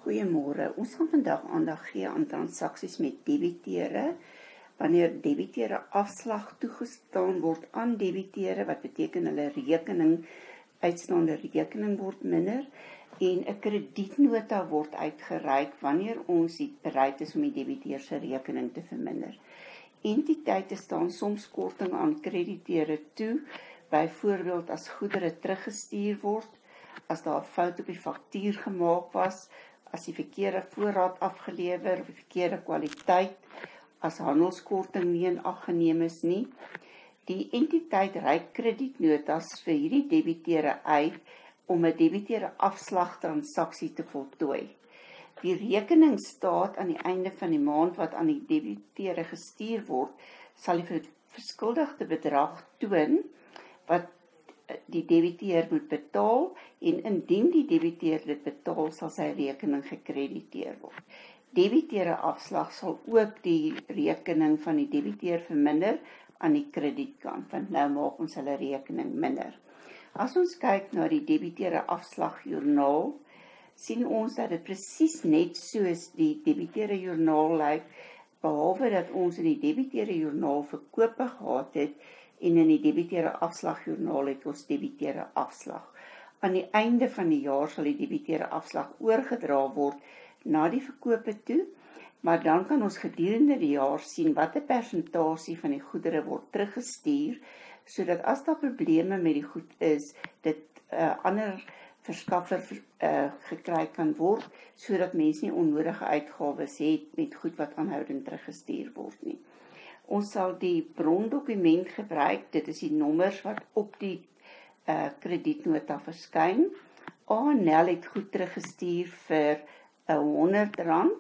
Goeiemôre. Ons gaan vandag aandag gee aan transaksies met debiteure. Wanneer debiteure afslag toegestaan word aan debiteure, wat beteken hulle uitstaande rekening word minder en 'n kredietnota word uitgereik wanneer ons bereid is om die debiteur se rekening te verminder. Entiteite staan soms korting aan krediteure toe, byvoorbeeld as goedere teruggestuur word, as daar 'n fout op die faktuur gemaak was, as die verkeerde voorraad afgelewer of die verkeerde kwaliteit, as handelskorting nie in ag geneem is nie. Die entiteit reik kredietnotas vir hierdie debiteure uit om 'n debiteure afslagtransaksie te voltooi. Die rekeningsstaat aan die einde van die maand wat aan die debiteure gestuur word, sal die verskuldigde bedrag toon wat die debiteur moet betaal, en indien die debiteur dit betaal, sal sy rekening gekrediteer word. Debiteure afslag sal ook die rekening van die debiteur verminder aan die kredietkant, want nou maak ons hulle rekening minder. As ons kyk na die debiteure afslagjoernaal, sien ons dat dit presies net soos die debiteure joernaal lyk, behalwe dat ons in die debiteure joernaal verkope gehad het, en in die debiteure afslagjoernaal het ons debiteure afslag. Aan die einde van die jaar sal die debiteure afslag oorgedra word na die verkope toe, maar dan kan ons gedurende die jaar sien watter persentasie van die goedere word teruggestuur, sodat as daar probleme met die goed is, dit ander verskaffer gekry kan word, sodat mense nie onnodige uitgawes het met goed wat aanhoudend teruggestuur word nie. Ons sal die brondokument gebruik, dit is die nommers wat op die kredietnota verskyn. ANL het goed teruggestuur vir R100,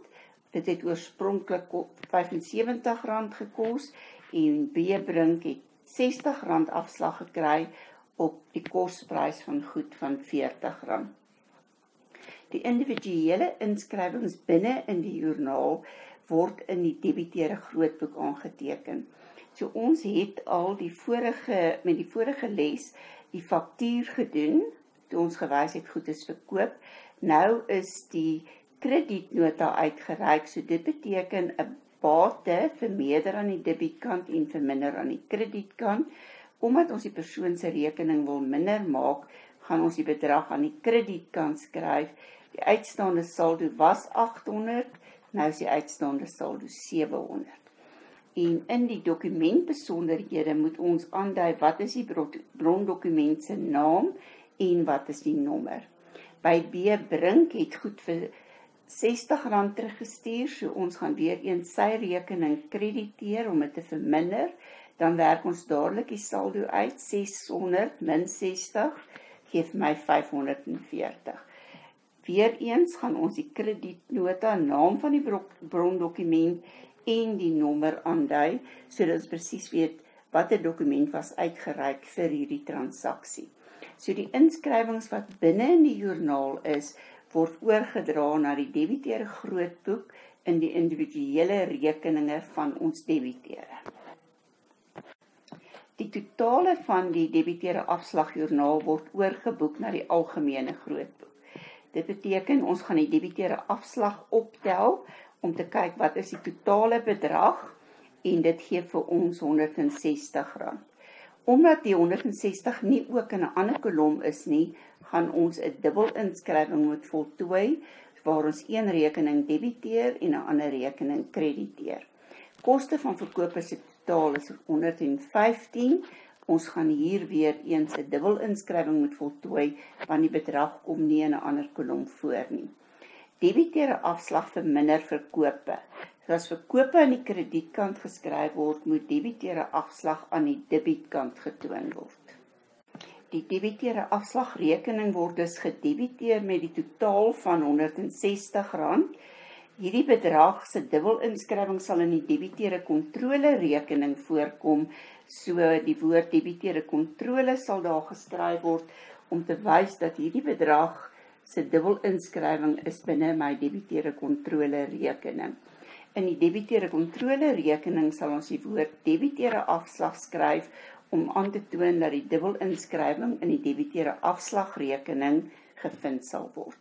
dit het oorspronklik R75 gekos, en B-Brink het R60 afslag gekry op die kosprys van goed van R40. Die individuele inskrywings binne in die joernaal word in die debiteure grootboek aangeteken. So ons het al met die vorige les die faktuur gedoen, toe ons gewys het goed is verkoop. Nou is die kredietnota uitgereik, so dit beteken 'n bate vermeerder aan die debietkant en verminder aan die kredietkant. Omdat ons die persoon se rekening wil minder maak, gaan ons die bedrag aan die kredietkant skryf. Die uitstaande saldo was 800, nou is die uitstaande saldo 700. En in die dokumentbesonderhede moet ons aandui wat is die brondokument se naam en wat is die nommer. By B-Brink het goed vir R60 teruggestuur, so ons gaan weer eens sy rekening krediteer om dit te verminder. Dan werk ons dadelik die saldo uit, 600 min 60, geef my 540. Weereens gaan ons die kredietnota, naam van die brondokument en die nommer aandui, sodat ons presies weet watter dokument was uitgereik vir hierdie transaksie. So die inskrywings wat binne in die joernaal is, word oorgedra na die debiteure grootboek in die individuele rekeninge van ons debiteure. Die totale van die debiteure afslagjoernaal word oorgeboek na die algemene grootboek. Dit beteken ons gaan die debiteure afslag optel om te kyk wat is die totale bedrag, en dit gee vir ons R160. Omdat die 160 nie ook in 'n ander kolom is nie, gaan ons 'n dubbelindskrywing moet voltooi, waar ons een rekening debiteer en 'n ander rekening krediteer. Koste van verkope se totaal is R115. Ons gaan hier weer eens 'n dubbelindskrywing moet voltooi, want die bedrag kom nie in 'n ander kolom voor nie. Debiteure afslag verminder verkope. So as verkope aan die kredietkant geskryf word, moet debiteure afslag aan die debietkant getoon word. Die debiteure afslagrekening word dus gedebiteer met die totaal van R160. Hierdie bedrag se dubbelindskrywing sal in die debiteure kontrole rekening voorkom, so die woord debiteure kontrole sal daar geskryf word om te wys dat hierdie bedrag se dubbelindskrywing is binne my debiteure kontrole rekening. In die debiteure kontrole rekening sal ons die woord debiteure afslag skryf om aan te toon dat die dubbelindskrywing in die debiteure afslagrekening gevind sal word.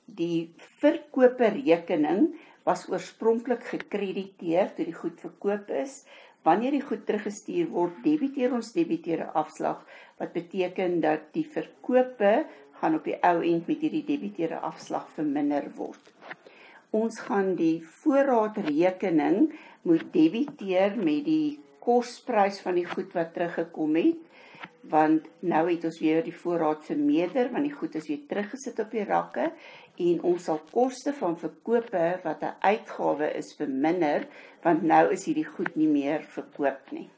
die verkoperrekening was oorspronklik gekrediteer toe die goed verkoop is. Wanneer die goed teruggestuur word, debiteer ons debiteure afslag, wat beteken dat die verkope gaan op die ou end met hierdie debiteure afslag verminder word. Ons gaan die voorraadrekening moet debiteer met die kosprys van die goed wat teruggekom het, want nou het ons weer die voorraad vermeerder, want die goed is weer teruggesit op die rakke, en ons sal koste van verkope wat 'n uitgawe is verminder, want nou is hierdie goed nie meer verkoop nie.